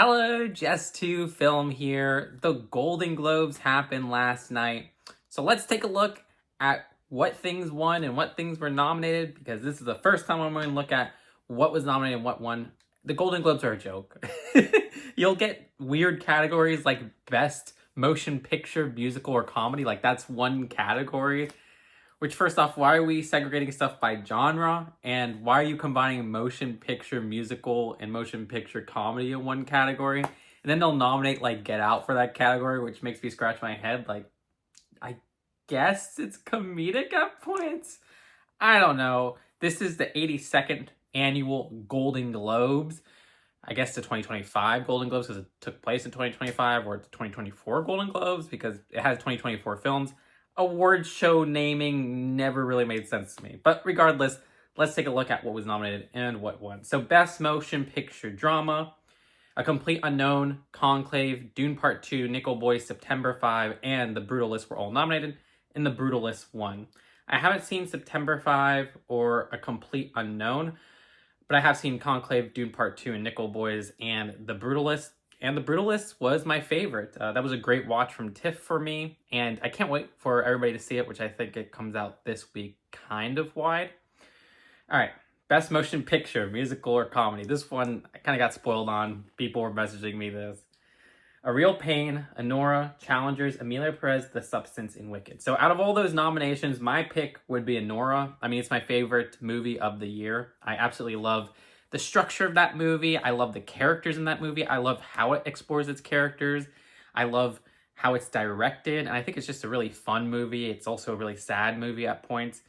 Hello, Just to Film here. The Golden Globes happened last night. So let's take a look at what things won and what things were nominated, because this is the first time I'm going to look at what was nominated and what won. The Golden Globes are a joke. You'll get weird categories like Best Motion Picture, Musical, or Comedy. Like, that's one category. Which, first off, why are we segregating stuff by genre? And why are you combining motion picture musical and motion picture comedy in one category? And then they'll nominate, like, Get Out for that category, which makes me scratch my head. Like, I guess it's comedic at points? I don't know. This is the 82nd annual Golden Globes. I guess the 2025 Golden Globes because it took place in 2025, or it's 2024 Golden Globes because it has 2024 films. Award show naming never really made sense to me. But regardless, let's take a look at what was nominated and what won. So Best Motion Picture Drama, A Complete Unknown, Conclave, Dune Part 2, Nickel Boy, September 5, and The Brutalist were all nominated, and The Brutalist won. I haven't seen September 5 or A Complete Unknown, but I have seen Conclave, Dune Part 2, and Nickel Boys, and The Brutalist. And The Brutalist was my favorite. That was a great watch from TIFF for me, and I can't wait for everybody to see it, which I think it comes out this week kind of wide. All right, Best Motion Picture, Musical, or Comedy. This one I kind of got spoiled on. People were messaging me this. A Real Pain, Anora, Challengers, Emilia Perez, The Substance, and Wicked. So out of all those nominations, my pick would be Anora. I mean, it's my favorite movie of the year. I absolutely love the structure of that movie. I love the characters in that movie. I love how it explores its characters. I love how it's directed. And I think it's just a really fun movie. It's also a really sad movie at points.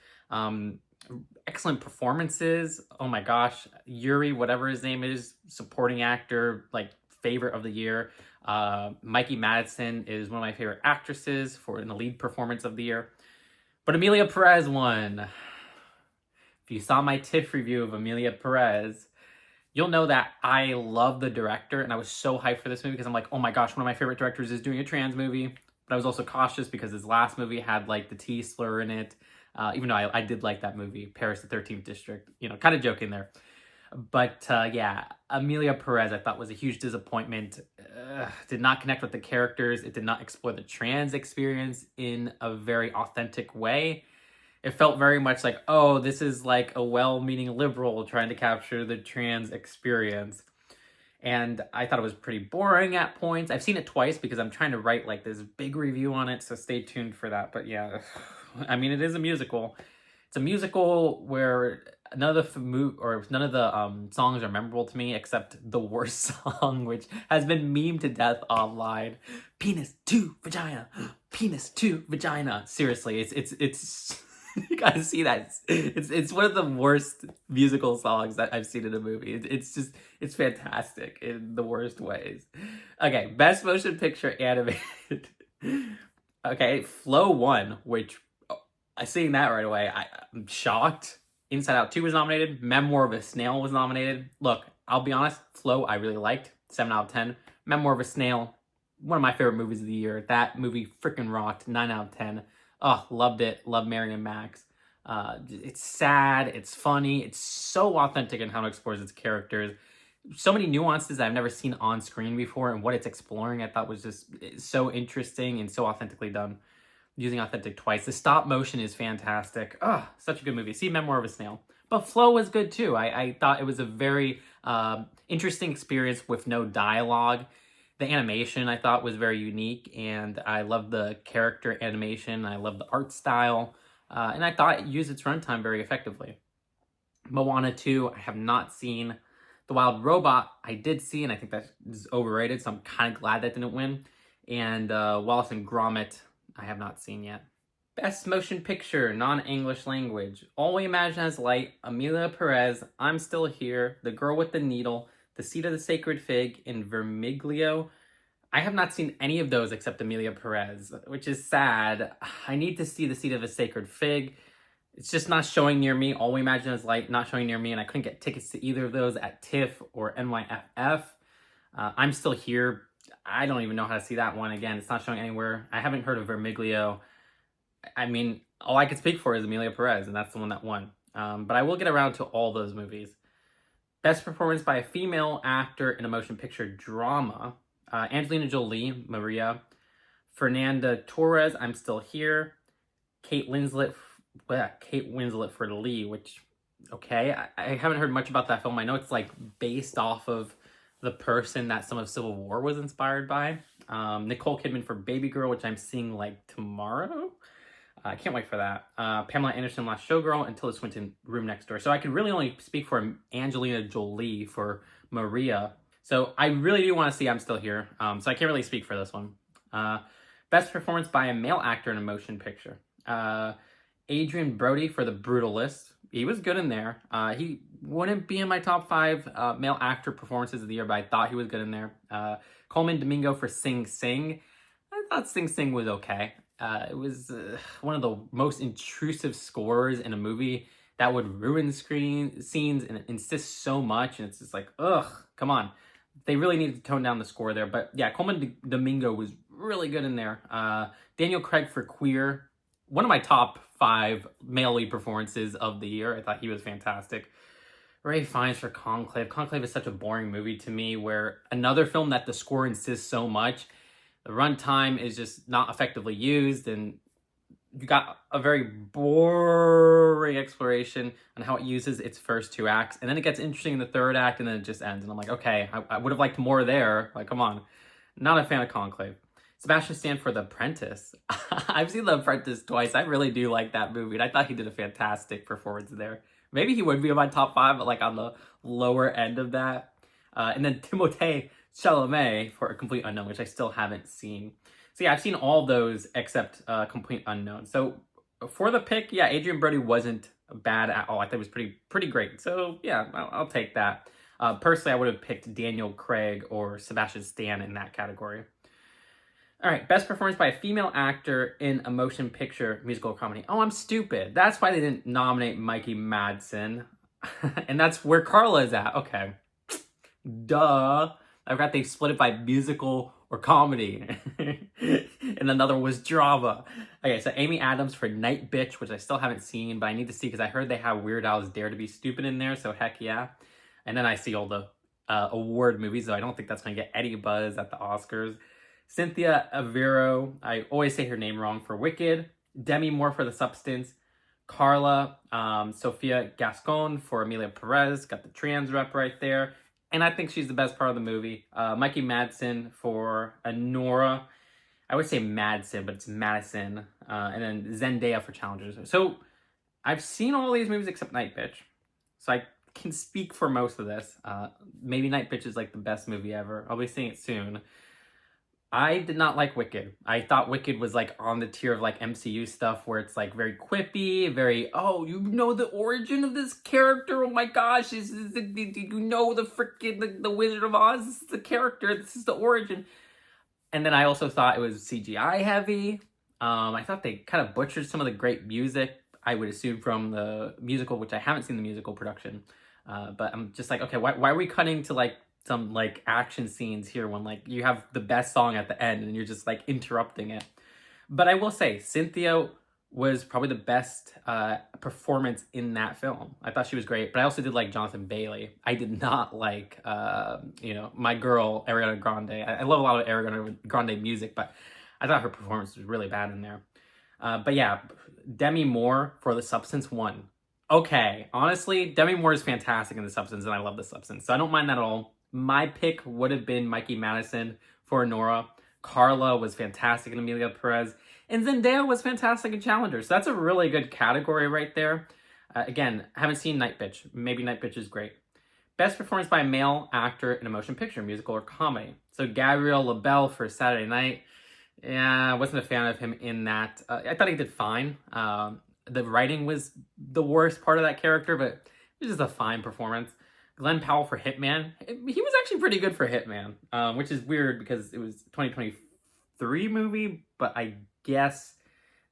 Excellent performances. Oh my gosh. Yuri, whatever his name is, supporting actor, like favorite of the year. Mikey Madison is one of my favorite actresses in the lead performance of the year. But Emilia Perez won. If you saw my TIFF review of Emilia Perez, you'll know that I love the director, and I was so hyped for this movie because I'm like, oh my gosh, one of my favorite directors is doing a trans movie. But I was also cautious because his last movie had like the T slur in it, even though I did like that movie, Paris the 13th District, kind of joking there. But yeah, Emilia Perez I thought was a huge disappointment. Did not connect with the characters. It did not explore the trans experience in a very authentic way. It felt very much like, oh, this is like a well-meaning liberal trying to capture the trans experience. And I thought it was pretty boring at points. I've seen it twice because I'm trying to write like this big review on it, so stay tuned for that. But yeah, I mean, it is a musical. It's a musical where none of the songs are memorable to me except the worst song, which has been memed to death online. Penis to vagina, penis to vagina. Seriously, it's you gotta see that. It's one of the worst musical songs that I've seen in a movie. It's fantastic in the worst ways. Okay, Best Motion Picture Animated. Okay, Flow won, which I seen that right away. I'm shocked. Inside Out 2 was nominated. Memoir of a Snail was nominated. Look, I'll be honest, Flow I really liked. 7 out of 10. Memoir of a Snail, one of my favorite movies of the year. That movie freaking rocked. 9 out of 10. Oh, loved it. Love Mary and Max. It's sad. It's funny. It's so authentic in how it explores its characters. So many nuances I've never seen on screen before, and what it's exploring I thought was just so interesting and so authentically done. Using authentic twice. The stop motion is fantastic. Oh, such a good movie. See Memoir of a Snail. But Flow was good too. I thought it was a very interesting experience with no dialogue. The animation I thought was very unique, and I loved the character animation. I loved the art style, and I thought it used its runtime very effectively. Moana 2, I have not seen. The Wild Robot, I did see, and I think that is overrated, so I'm kind of glad that didn't win. And Wallace and Gromit, I have not seen yet. Best Motion Picture, non-English language. All We Imagine As Light, Emilia Perez, I'm Still Here, The Girl with the Needle, The Seed of the Sacred Fig, and Vermiglio. I have not seen any of those except Emilia Perez, which is sad. I need to see The Seed of a Sacred Fig. It's just not showing near me. All We Imagine Is Light, not showing near me, and I couldn't get tickets to either of those at TIFF or NYFF. I'm Still Here. I don't even know how to see that one. Again, it's not showing anywhere. I haven't heard of Vermiglio. I mean, all I could speak for is Emilia Perez, and that's the one that won. But I will get around to all those movies. Best performance by a female actor in a motion picture drama. Angelina Jolie, Maria. Fernanda Torres, I'm Still Here. Kate Winslet, Kate Winslet for Lee, which, okay, I haven't heard much about that film. I know it's like based off of the person that some of Civil War was inspired by. Nicole Kidman for Baby Girl, which I'm seeing like tomorrow. I can't wait for that. Pamela Anderson, Last Showgirl, and Tilda Swinton, Room Next Door. So I can really only speak for Angelina Jolie for Maria. So I really do want to see I'm Still Here. So I can't really speak for this one. Best performance by a male actor in a motion picture. Adrian Brody for The Brutalist. He was good in there. He wouldn't be in my top 5 male actor performances of the year, but I thought he was good in there. Coleman Domingo for Sing Sing. I thought Sing Sing was okay. It was one of the most intrusive scores in a movie that would ruin screen scenes and insist so much, and it's just like, ugh, come on. They really needed to tone down the score there, but yeah, Coleman Domingo was really good in there. Daniel Craig for Queer, one of my top 5 male lead performances of the year. I thought he was fantastic. Ray Fiennes for Conclave. Conclave is such a boring movie to me, where another film that the score insists so much, the runtime is just not effectively used, and you got a very boring exploration on how it uses its first 2 acts, and then it gets interesting in the 3rd act, and then it just ends, and I'm like, okay, I would have liked more there. Like, come on. Not a fan of Conclave. Sebastian Stan for The Apprentice. I've seen The Apprentice twice. I really do like that movie, and I thought he did a fantastic performance there. Maybe he would be in my top 5, but like on the lower end of that. And then Timothée Chalamet for A Complete Unknown, which I still haven't seen. So yeah, I've seen all those except Complete Unknown. So for the pick, yeah, Adrian Brody wasn't bad at all. I thought it was pretty great. So yeah, I'll take that. Personally, I would have picked Daniel Craig or Sebastian Stan in that category. All right, best performance by a female actor in a motion picture, musical, or comedy. Oh, I'm stupid. That's why they didn't nominate Mikey Madsen. And that's where Carla is at. Okay. Duh. I forgot they split it by musical or comedy. And another was drama. Okay, so Amy Adams for Night Bitch, which I still haven't seen, but I need to see because I heard they have Weird Al's Dare to Be Stupid in there, so heck yeah. And then I see all the award movies, so I don't think that's going to get any buzz at the Oscars. Cynthia Avero, I always say her name wrong, for Wicked. Demi Moore for The Substance. Carla, Sophia Gascon for Amelia Perez, got the trans rep right there. And I think she's the best part of the movie. Mikey Madsen for Nora. I would say Madsen, but it's Madison. And then Zendaya for Challengers. So I've seen all these movies except Night Bitch. So I can speak for most of this. Maybe Night Bitch is like the best movie ever. I'll be seeing it soon. I did not like Wicked. I thought Wicked was like on the tier of like MCU stuff where it's like very quippy, very, oh, you know the origin of this character? Oh my gosh, you know the freaking, the Wizard of Oz? This is the character, this is the origin. And then I also thought it was CGI heavy. I thought they kind of butchered some of the great music, I would assume, from the musical, which I haven't seen the musical production. But I'm just like, okay, why are we cutting to like some like action scenes here when like you have the best song at the end and you're just like interrupting it? But I will say Cynthia was probably the best performance in that film. I thought she was great, but I also did like Jonathan Bailey. I did not like my girl Ariana Grande. I love a lot of Ariana Grande music, but I thought her performance was really bad in there. But yeah, Demi Moore for The Substance won. Okay, honestly, Demi Moore is fantastic in The Substance, and I love The Substance, so I don't mind that at all. My pick would have been Mikey Madison for Nora. Carla was fantastic in Amelia Perez. And Zendaya was fantastic in Challenger. So that's a really good category right there. Again, haven't seen Night Bitch. Maybe Night Bitch is great. Best performance by a male actor in a motion picture, musical, or comedy. So Gabriel LaBelle for Saturday Night. Yeah, I wasn't a fan of him in that. I thought he did fine. The writing was the worst part of that character, but it was just a fine performance. Glenn Powell for Hitman. He was actually pretty good for Hitman, which is weird because it was a 2023 movie, but I guess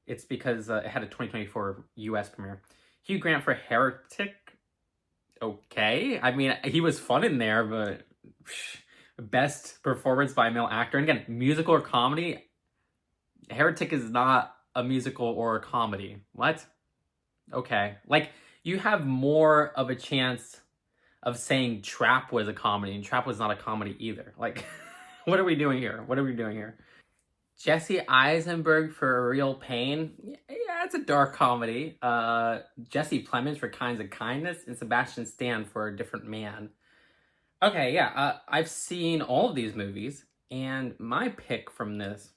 it's because it had a 2024 US premiere. Hugh Grant for Heretic. Okay. I mean, he was fun in there, but best performance by a male actor. And again, musical or comedy. Heretic is not a musical or a comedy. What? Okay. Like, you have more of a chance of saying Trap was a comedy, and Trap was not a comedy either. Like, what are we doing here? What are we doing here? Jesse Eisenberg for A Real Pain. Yeah, it's a dark comedy. Jesse Plemons for Kinds of Kindness, and Sebastian Stan for A Different Man. Okay, yeah, I've seen all of these movies, and my pick from this,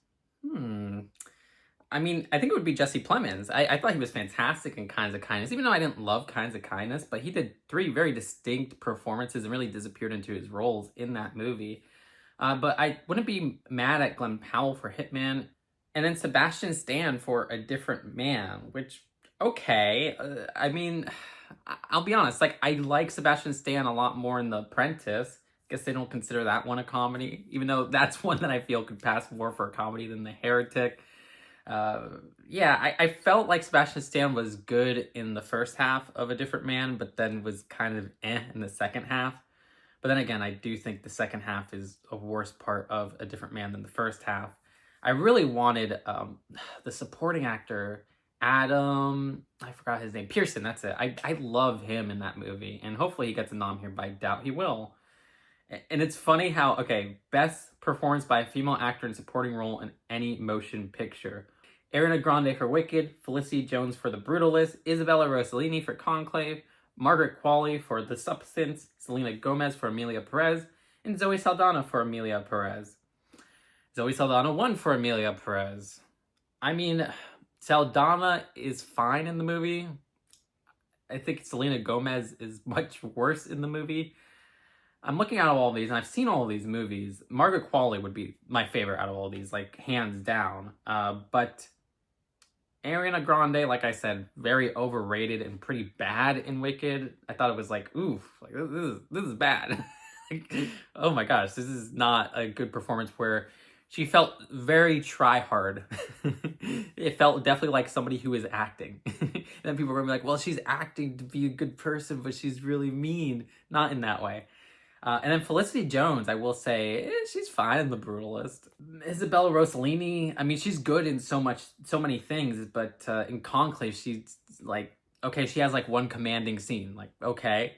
I mean, I think it would be Jesse Plemons. I thought he was fantastic in Kinds of Kindness, even though I didn't love Kinds of Kindness, but he did three very distinct performances and really disappeared into his roles in that movie. But I wouldn't be mad at Glenn Powell for Hitman, and then Sebastian Stan for A Different Man, which, okay, I mean, I'll be honest, like, I like Sebastian Stan a lot more in The Apprentice. Guess they don't consider that one a comedy, even though that's one that I feel could pass more for a comedy than The Heretic. Yeah, I felt like Sebastian Stan was good in the first half of A Different Man, but then was kind of in the second half. But then again, I do think the second half is a worse part of A Different Man than the first half. I really wanted the supporting actor, Adam, I forgot his name, Pearson, that's it. I love him in that movie, and hopefully he gets a nom here, but I doubt he will. And it's funny how, okay, best performance by a female actor in supporting role in any motion picture. Ariana Grande for Wicked, Felicity Jones for The Brutalist, Isabella Rossellini for Conclave, Margaret Qualley for The Substance, Selena Gomez for Amelia Perez, and Zoe Saldana for Amelia Perez. Zoe Saldana won for Amelia Perez. I mean, Saldana is fine in the movie. I think Selena Gomez is much worse in the movie. I'm looking at all of these, and I've seen all of these movies. Margaret Qualley would be my favorite out of all of these, like, hands down. But Ariana Grande, like I said, very overrated and pretty bad in Wicked. I thought it was like, oof, like this is bad. Like, oh my gosh, this is not a good performance where she felt very try-hard. It felt definitely like somebody who is acting. And then people were gonna be like, well, she's acting to be a good person, but she's really mean. Not in that way. And then Felicity Jones, I will say, she's fine in The Brutalist. Isabella Rossellini, I mean, she's good in so many things, but in Conclave, she's like, okay, she has like one commanding scene, like, okay.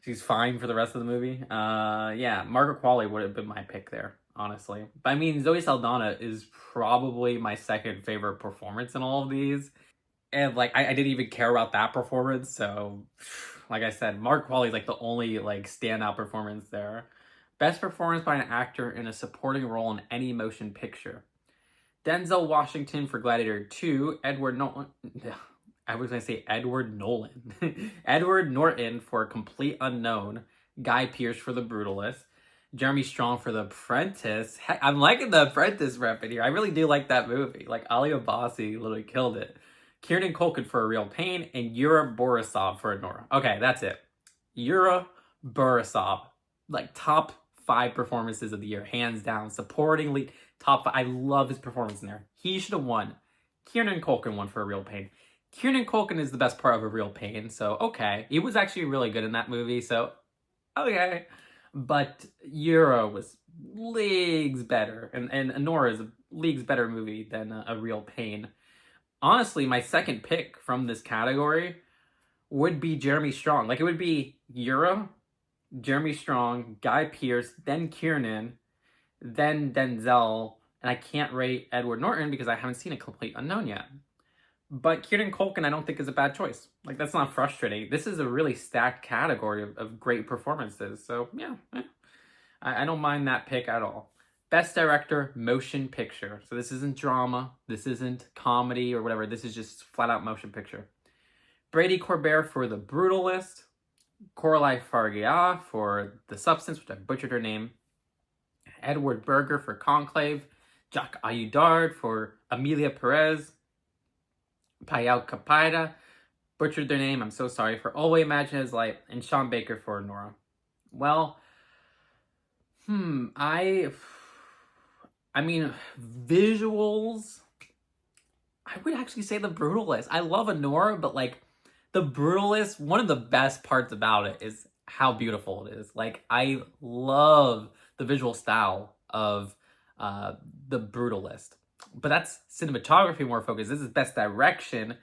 She's fine for the rest of the movie. Yeah, Margaret Qualley would have been my pick there, honestly. But I mean, Zoe Saldana is probably my second favorite performance in all of these. And like, I didn't even care about that performance, so like I said, Mark Qualley is like the only like standout performance there. Best performance by an actor in a supporting role in any motion picture. Denzel Washington for Gladiator 2, Edward Norton. I was gonna say Edward Nolan. Edward Norton for Complete Unknown, Guy Pearce for The Brutalist, Jeremy Strong for The Apprentice. Heck, I'm liking The Apprentice rep in here. I really do like that movie. Like, Ali Abbasi literally killed it. Kieran Culkin for A Real Pain, and Yura Borisov for Nora. Okay, that's it. Yura Borisov, like top 5 performances of the year, hands down. Supporting lead, top 5. I love his performance in there. He should have won. Kieran Culkin won for A Real Pain. Kieran Culkin is the best part of A Real Pain, so okay. He was actually really good in that movie, so okay. But Yura was leagues better, and Nora is a leagues better movie than A Real Pain. Honestly, my second pick from this category would be Jeremy Strong. Like, it would be Yura, Jeremy Strong, Guy Pearce, then Kiernan, then Denzel, and I can't rate Edward Norton because I haven't seen A Complete Unknown yet. But Kieran Culkin I don't think is a bad choice. Like, that's not frustrating. This is a really stacked category of great performances. So, yeah, I don't mind that pick at all. Best Director, Motion Picture. So this isn't drama, this isn't comedy or whatever, this is just flat out motion picture. Brady Corbert for The Brutalist, Coralie Fargeat for The Substance, which I butchered her name, Edward Berger for Conclave, Jacques Ayudard for Amelia Perez, Payal Kapaida, butchered their name, I'm so sorry, for All We Imagine Is Light, and Sean Baker for Nora. Well, I mean, visuals, I would actually say The Brutalist. I love Anora, but like, The Brutalist, one of the best parts about it is how beautiful it is. Like, I love the visual style of The Brutalist. But that's cinematography more focused. This is best direction.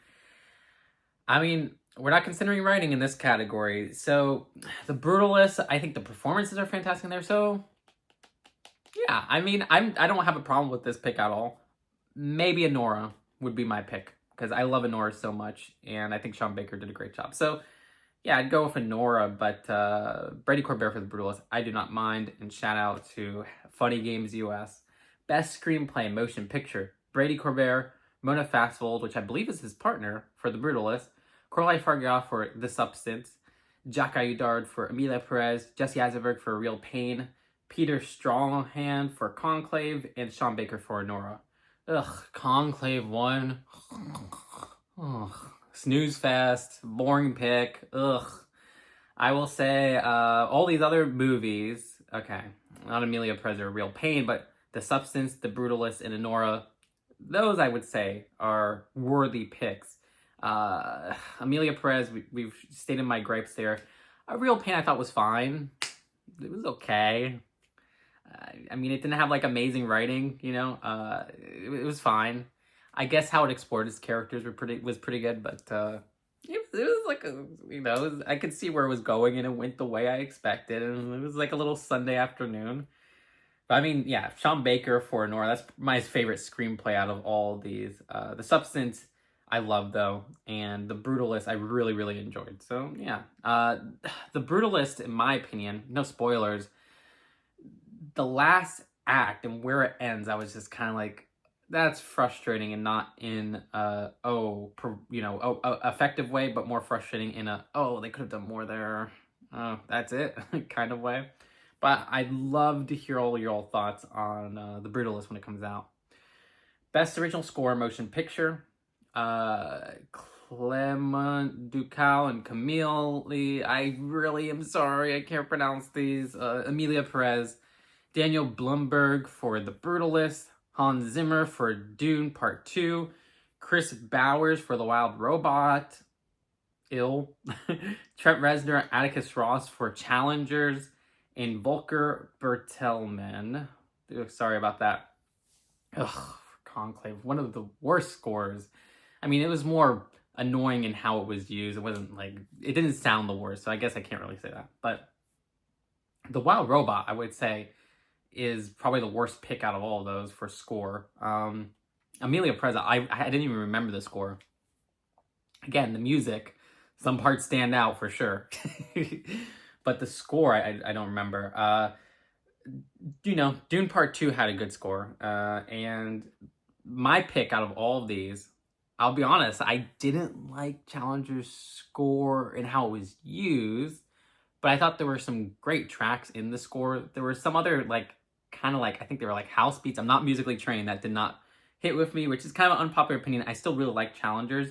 I mean, we're not considering writing in this category. So, The Brutalist, I think the performances are fantastic in there. So, yeah, I mean, I don't have a problem with this pick at all. Maybe Anora would be my pick because I love Anora so much, and I think Sean Baker did a great job. So, yeah, I'd go with Anora, but Brady Corbett for The Brutalist, I do not mind. And shout out to Funny Games US. Best Screenplay Motion Picture, Brady Corbett, Mona Fastvold, which I believe is his partner for The Brutalist, Coralie Fargal for The Substance, Jacques Ayudard for Emilia Perez, Jesse Eisenberg for Real Pain, Peter Strawhand for Conclave, and Sean Baker for Anora. Ugh, Conclave won. Ugh. Snooze fest, boring pick. Ugh. I will say all these other movies, okay, not Emilia Perez or Real Pain, but The Substance, The Brutalist, and Anora, those I would say are worthy picks. Emilia Perez, we've stated my gripes there. Real Pain I thought was fine. It was okay. I mean, it didn't have like amazing writing, you know. It was fine. I guess how it explored its characters was pretty good, but it was like I could see where it was going, and it went the way I expected, and it was like a little Sunday afternoon. But I mean, yeah, Sean Baker for Nora, that's my favorite screenplay out of all of these. The Substance I love though, and The Brutalist I really really enjoyed. So yeah, The Brutalist, in my opinion, no spoilers. The last act and where it ends, I was just kind of like, that's frustrating, and not in effective way, but more frustrating in they could have done more there. Oh, that's it kind of way. But I'd love to hear all your thoughts on The Brutalist when it comes out. Best original score, motion picture. Clement Ducal and Camille Lee. I really am sorry, I can't pronounce these. Emilia Perez. Daniel Blumberg for The Brutalist, Hans Zimmer for Dune Part 2, Chris Bowers for The Wild Robot, Trent Reznor, Atticus Ross for Challengers, and Volker Bertelmann. Sorry about that. Ugh, Conclave, one of the worst scores. I mean, it was more annoying in how it was used. It wasn't like, it didn't sound the worst, so I guess I can't really say that. But The Wild Robot, I would say, is probably the worst pick out of all of those for score. Emilia Perez, I didn't even remember the score. Again, the music, some parts stand out for sure. But the score, I don't remember. Dune Part 2 had a good score. And my pick out of all of these, I'll be honest, I didn't like Challenger's score and how it was used, but I thought there were some great tracks in the score. There were some other, I think they were like house beats. I'm not musically trained. That did not hit with me, which is kind of an unpopular opinion. I still really like Challengers,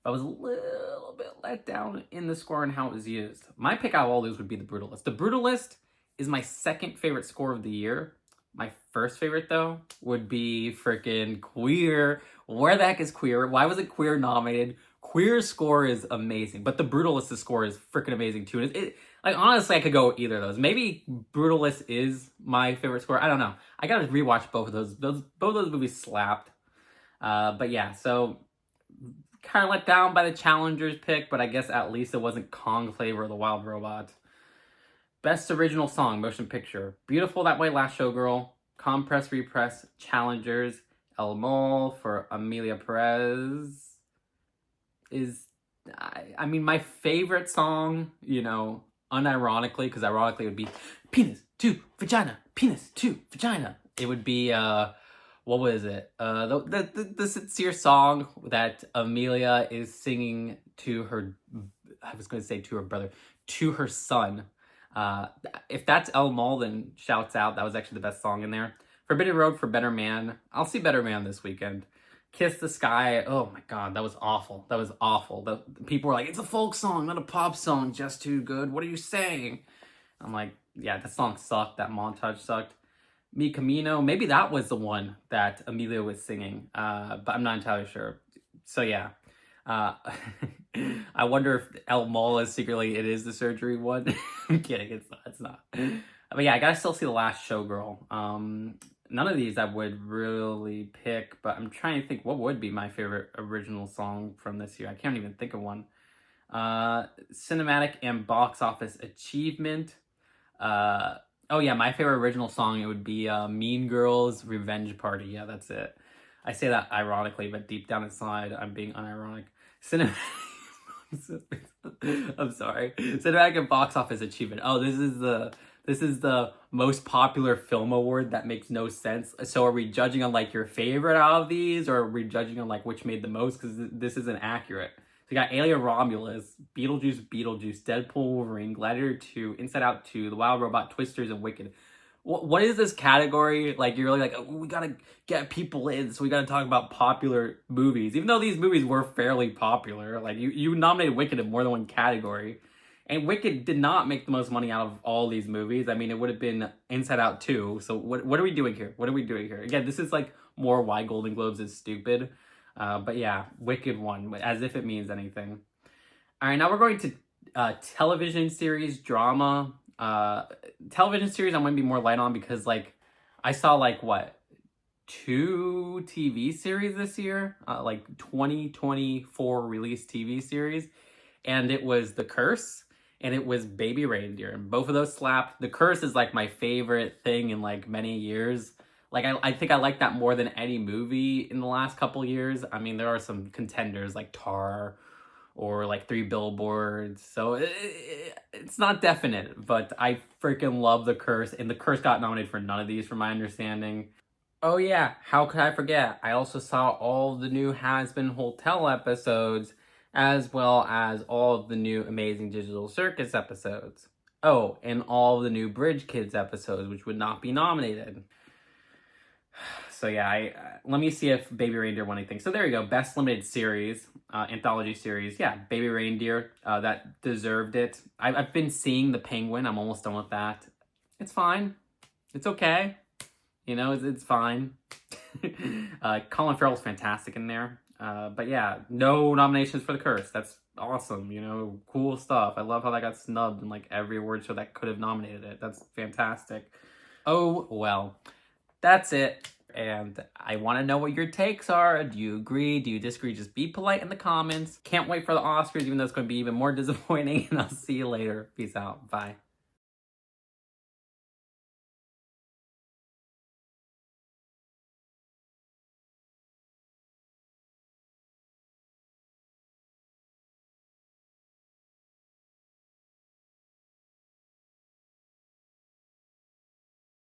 but I was a little bit let down in the score and how it was used. My pick out of all those would be The Brutalist. The Brutalist is my second favorite score of the year. My first favorite, though, would be freaking Queer. Where the heck is Queer? Why was it Queer nominated? Queer's score is amazing, but The Brutalist's score is freaking amazing, too. And honestly, I could go with either of those. Maybe Brutalist is my favorite score. I don't know. I gotta rewatch both of those. Both of those movies slapped. But yeah, so kind of let down by the Challengers pick, but I guess at least it wasn't Conclave or The Wild Robot. Best Original Song, Motion Picture. Beautiful That Way, Last Showgirl. Compress, Repress, Challengers. El Mol for Emilia Perez. I mean, my favorite song, unironically, because ironically it would be penis to vagina, penis to vagina. It would be, what was it? The sincere song that Amelia is singing to her, I was going to say to her brother, to her son. If that's El Mol, then shouts out. That was actually the best song in there. Forbidden Road for Better Man. I'll see Better Man this weekend. Kiss the Sky. Oh my god, that was awful. That was awful. People were like, it's a folk song, not a pop song. Just too good. What are you saying? I'm like, yeah, that song sucked. That montage sucked. Mi Camino. Maybe that was the one that Amelia was singing. But I'm not entirely sure. So yeah. I wonder if El Mol is secretly, it is the surgery one. I'm kidding, it's not. But yeah, I gotta still see The Last Showgirl. None of these I would really pick, but I'm trying to think what would be my favorite original song from this year. I can't even think of one. Cinematic and box office achievement. Oh yeah, my favorite original song, it would be Mean Girls Revenge Party. Yeah, that's it. I say that ironically, but deep down inside, I'm being unironic. Cinematic. I'm sorry. Cinematic and box office achievement. Oh, this is the most popular film award that makes no sense. So are we judging on like your favorite out of these, or are we judging on like which made the most? Because this isn't accurate. So you got Alien Romulus, Beetlejuice, Deadpool, Wolverine, Gladiator 2, Inside Out 2, The Wild Robot, Twisters, and Wicked. What is this category? Like, you're really like, oh, we gotta get people in, so we gotta talk about popular movies. Even though these movies were fairly popular, like, you nominated Wicked in more than one category. And Wicked did not make the most money out of all these movies. I mean, it would have been Inside Out 2. So what are we doing here? What are we doing here? Again, this is like more why Golden Globes is stupid. But yeah, Wicked won, as if it means anything. All right, now we're going to television series, drama. Television series I'm going to be more light on because, like, I saw, like, what? 2 TV series this year? Like, 2024 released TV series. And it was The Curse and it was Baby Reindeer. And both of those slapped. The Curse is, like, my favorite thing in, like, many years. Like, I think I like that more than any movie in the last couple years. I mean, there are some contenders like Tar or like 3 Billboards. So it's not definite, but I freaking love The Curse. And The Curse got nominated for none of these, from my understanding. Oh yeah, how could I forget? I also saw all the new Has Been Hotel episodes, as well as all of the new Amazing Digital Circus episodes. Oh, and all of the new Bridge Kids episodes, which would not be nominated. So yeah, let me see if Baby Reindeer won anything. So there you go, best limited series, anthology series. Yeah, Baby Reindeer, that deserved it. I've been seeing The Penguin. I'm almost done with that. It's fine. It's okay. You know, it's fine. Colin Farrell's fantastic in there. But yeah, no nominations for The Curse. That's awesome. You know, cool stuff. I love how that got snubbed in like every award show that could have nominated it. That's fantastic. Oh well, that's it. And I want to know what your takes are. Do you agree? Do you disagree? Just be polite in the comments. Can't wait for the Oscars, even though it's going to be even more disappointing. And I'll see you later. Peace out. Bye.